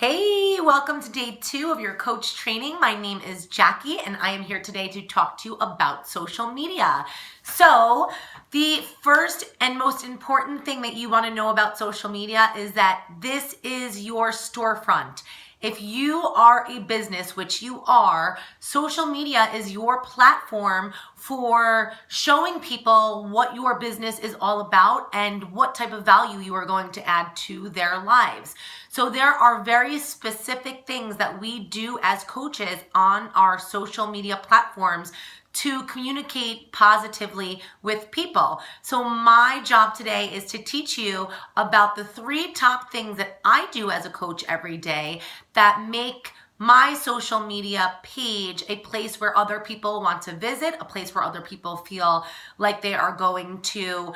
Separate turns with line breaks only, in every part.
Hey, welcome to day 2 of your coach training. My name is Jackie and I am here today to talk to you about social media. So the first and most important thing that you want to know about social media is that this is your storefront. If you are a business, which you are, social media is your platform for showing people what your business is all about and what type of value you are going to add to their lives. So there are very specific things that we do as coaches on our social media platforms to communicate positively with people. So my job today is to teach you about the 3 top things that I do as a coach every day that make my social media page a place where other people want to visit, a place where other people feel like they are going to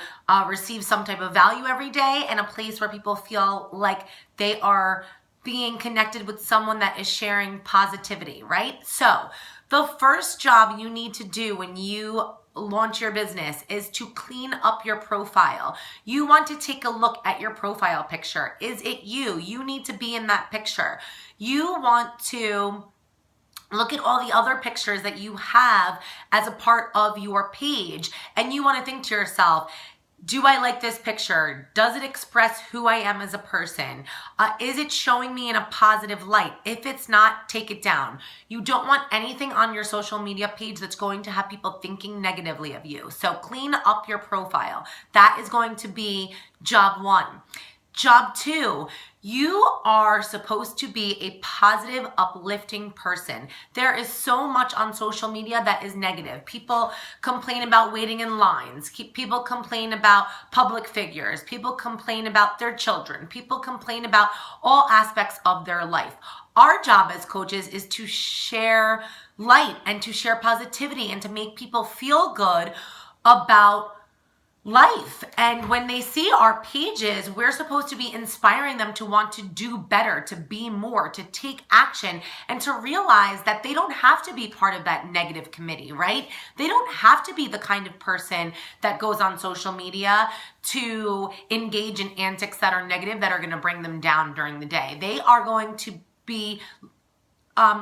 receive some type of value every day, and a place where people feel like they are being connected with someone that is sharing positivity, right? So the first job you need to do when you launch your business is to clean up your profile. You want to take a look at your profile picture. Is it you? You need to be in that picture. You want to look at all the other pictures that you have as a part of your page, and you want to think to yourself, do I like this picture? Does it express who I am as a person? Is it showing me in a positive light? If it's not, take it down. You don't want anything on your social media page that's going to have people thinking negatively of you. So clean up your profile. That is going to be job 1. Job 2, you are supposed to be a positive, uplifting person. There is so much on social media that is negative. People complain about waiting in lines. People complain about public figures. People complain about their children. People complain about all aspects of their life. Our job as coaches is to share light and to share positivity and to make people feel good about life. And when they see our pages, we're supposed to be inspiring them to want to do better, to be more, to take action, and to realize that they don't have to be part of that negative committee, right? They don't have to be the kind of person that goes on social media to engage in antics that are negative, that are going to bring them down during the day. They are going to be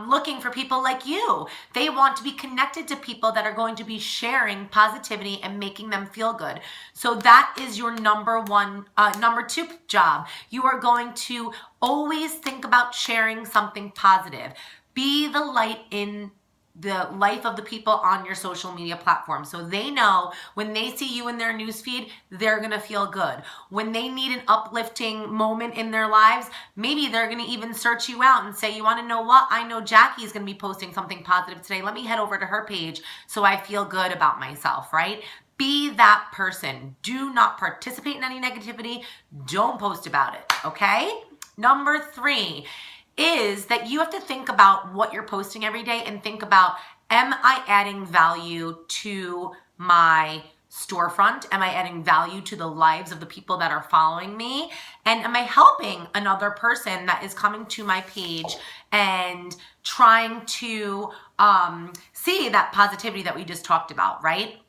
looking for people like you. They want to be connected to people that are going to be sharing positivity and making them feel good. So that is your number 2 job. You are going to always think about sharing something positive. Be the light in the life of the people on your social media platform. So they know when they see you in their newsfeed, they're going to feel good. When they need an uplifting moment in their lives, maybe they're going to even search you out and say, you want to know what? I know Jackie's going to be posting something positive today. Let me head over to her page so I feel good about myself, right? Be that person. Do not participate in any negativity. Don't post about it, okay? Number 3 is that you have to think about what you're posting every day and think about, am I adding value to my storefront? Am I adding value to the lives of the people that are following me? And am I helping another person that is coming to my page and trying to see that positivity that we just talked about, right?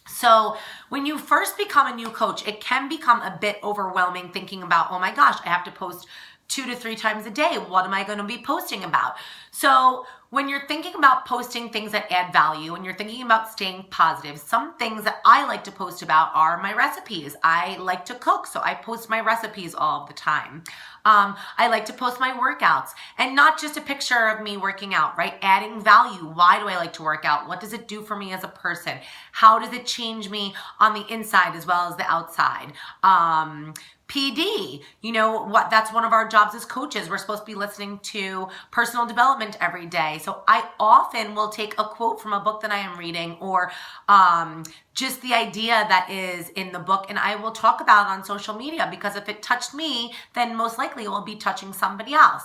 So when you first become a new coach, it can become a bit overwhelming thinking about, oh my gosh, I have to post 2 to 3 times a day. What am I going to be posting about? So when you're thinking about posting things that add value and you're thinking about staying positive, some things that I like to post about are my recipes. I like to cook, so I post my recipes all the time. I like to post my workouts, and not just a picture of me working out, right? Adding value. Why do I like to work out? What does it do for me as a person? How does it change me on the inside as well as the outside? PD, you know what? That's one of our jobs as coaches. We're supposed to be listening to personal development every day. So I often will take a quote from a book that I am reading, or just the idea that is in the book, and I will talk about it on social media, because if it touched me, then most likely it will be touching somebody else.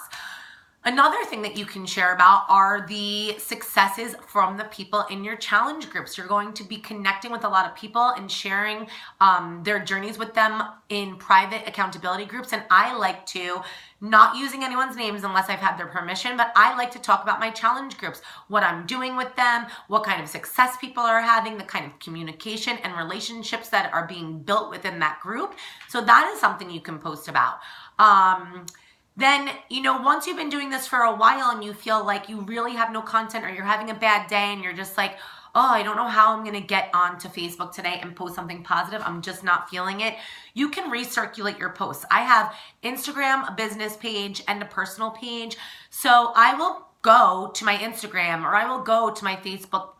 Another thing that you can share about are the successes from the people in your challenge groups. You're going to be connecting with a lot of people and sharing their journeys with them in private accountability groups. And I like to, not using anyone's names unless I've had their permission, but I like to talk about my challenge groups, what I'm doing with them, what kind of success people are having, the kind of communication and relationships that are being built within that group. So that is something you can post about. then, once you've been doing this for a while and you feel like you really have no content, or you're having a bad day and you're just like, oh, I don't know how I'm going to get onto Facebook today and post something positive, I'm just not feeling it, you can recirculate your posts. I have Instagram, a business page, and a personal page. So I will go to my Instagram, or I will go to my Facebook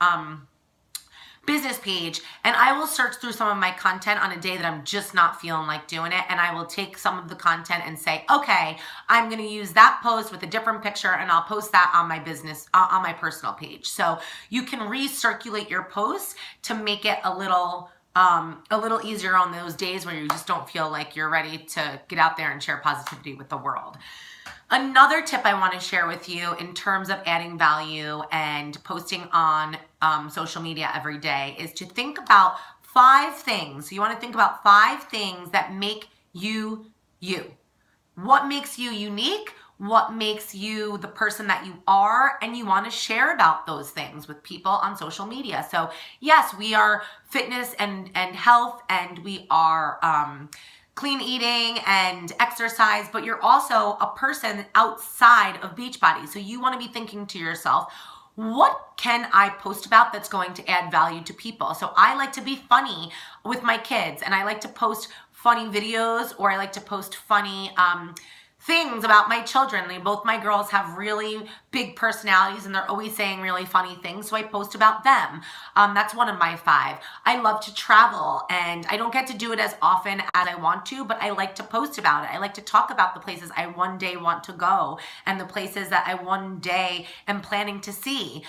business page, and I will search through some of my content on a day that I'm just not feeling like doing it, and I will take some of the content and say, okay, I'm going to use that post with a different picture, and I'll post that on my business, on my personal page. So you can recirculate your posts to make it a little easier on those days where you just don't feel like you're ready to get out there and share positivity with the world. Another tip I want to share with you in terms of adding value and posting on social media every day is to think about 5 things. So you want to think about 5 things that make you you. What makes you unique? What makes you the person that you are? And you want to share about those things with people on social media. So yes, we are fitness and health, and we are clean eating and exercise, but you're also a person outside of Beachbody. So you want to be thinking to yourself, what can I post about that's going to add value to people? So I like to be funny with my kids, and I like to post funny videos, or I like to post funny things about my children. Both my girls have really big personalities, and they're always saying really funny things, so I post about them. That's one of my 5. I love to travel, and I don't get to do it as often as I want to, but I like to post about it. I like to talk about the places I one day want to go, and the places that I one day am planning to see.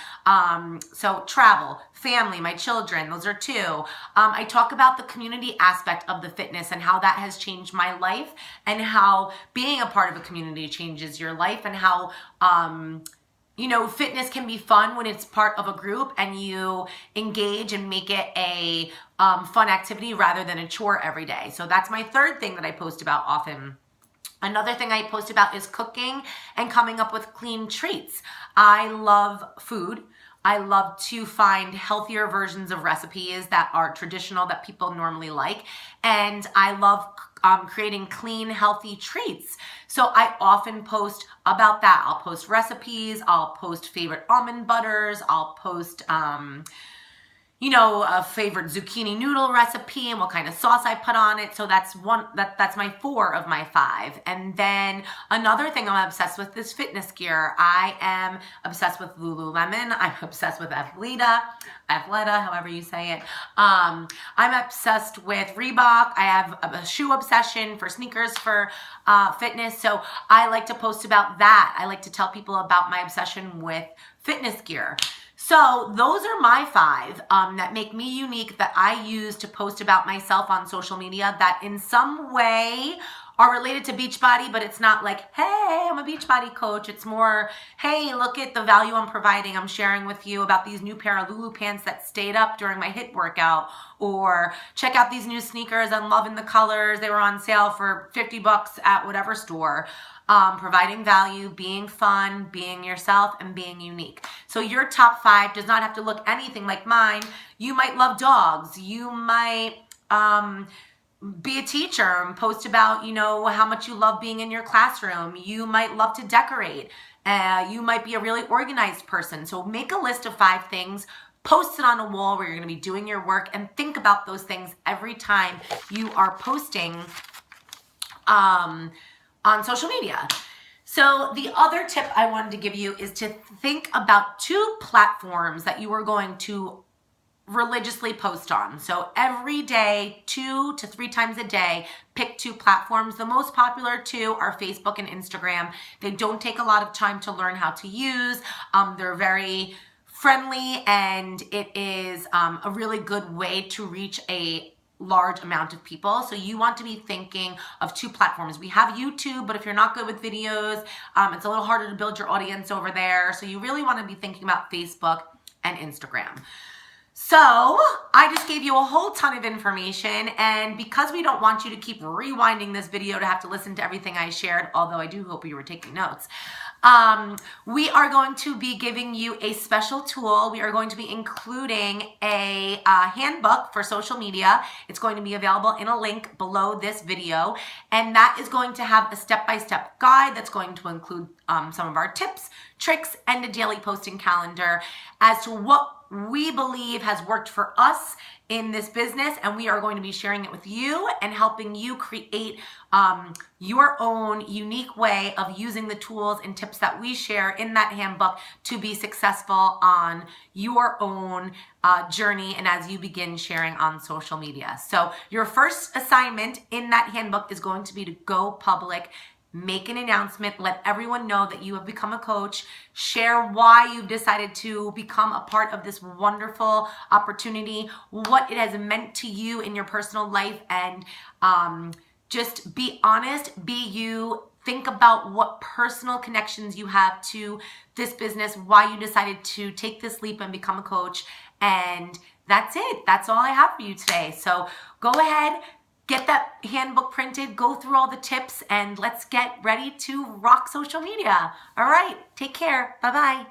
So travel, family, my children, those are 2. I talk about the community aspect of the fitness and how that has changed my life, and how being a part of a community changes your life, and how fitness can be fun when it's part of a group and you engage and make it a fun activity rather than a chore every day. So that's my 3rd thing that I post about often. Another thing I post about is cooking and coming up with clean treats. I love food. I love to find healthier versions of recipes that are traditional, that people normally like. And I love creating clean, healthy treats. So I often post about that. I'll post recipes. I'll post favorite almond butters. I'll post a favorite zucchini noodle recipe and what kind of sauce I put on it. So that's my 4 of my 5. And then another thing I'm obsessed with is fitness gear. I am obsessed with Lululemon. I'm obsessed with Athleta, however you say it. I'm obsessed with Reebok. I have a shoe obsession for sneakers for fitness. So I like to post about that. I like to tell people about my obsession with fitness gear. So those are my 5 that make me unique, that I use to post about myself on social media, that in some way are related to Beachbody, but it's not like, hey, I'm a Beachbody coach. It's more, hey, look at the value I'm providing. I'm sharing with you about these new pair of Lulu pants that stayed up during my HIIT workout, or check out these new sneakers. I'm loving the colors. They were on sale for $50 at whatever store. Providing value, being fun, being yourself, and being unique. So your top 5 does not have to look anything like mine. You might love dogs. You might be a teacher and post about, how much you love being in your classroom. You might love to decorate. You might be a really organized person. So make a list of 5 things, post it on a wall where you're going to be doing your work, and think about those things every time you are posting on social media. So the other tip I wanted to give you is to think about 2 platforms that you are going to religiously post on. So every day, 2 to 3 times a day, pick 2 platforms. The most popular 2 are Facebook and Instagram. They don't take a lot of time to learn how to use. They're very friendly, and it is a really good way to reach a large amount of people. So you want to be thinking of 2 platforms. We have YouTube, but if you're not good with videos, it's a little harder to build your audience over there. So you really want to be thinking about Facebook and Instagram. So I just gave you a whole ton of information, and because we don't want you to keep rewinding this video to have to listen to everything I shared, although I do hope you were taking notes, We are going to be giving you a special tool. We are going to be including a handbook for social media. It's going to be available in a link below this video, and that is going to have a step-by-step guide that's going to include some of our tips, tricks, and a daily posting calendar as to what we believe has worked for us in this business, and we are going to be sharing it with you and helping you create your own unique way of using the tools and tips that we share in that handbook to be successful on your own journey and as you begin sharing on social media. So your first assignment in that handbook is going to be to go public. Make an announcement, let everyone know that you have become a coach, share why you've decided to become a part of this wonderful opportunity, what it has meant to you in your personal life, and just be honest, be you. Think about what personal connections you have to this business, why you decided to take this leap and become a coach, and that's it. That's all I have for you today. So go ahead, get that handbook printed, go through all the tips, and let's get ready to rock social media. All right, take care. Bye-bye.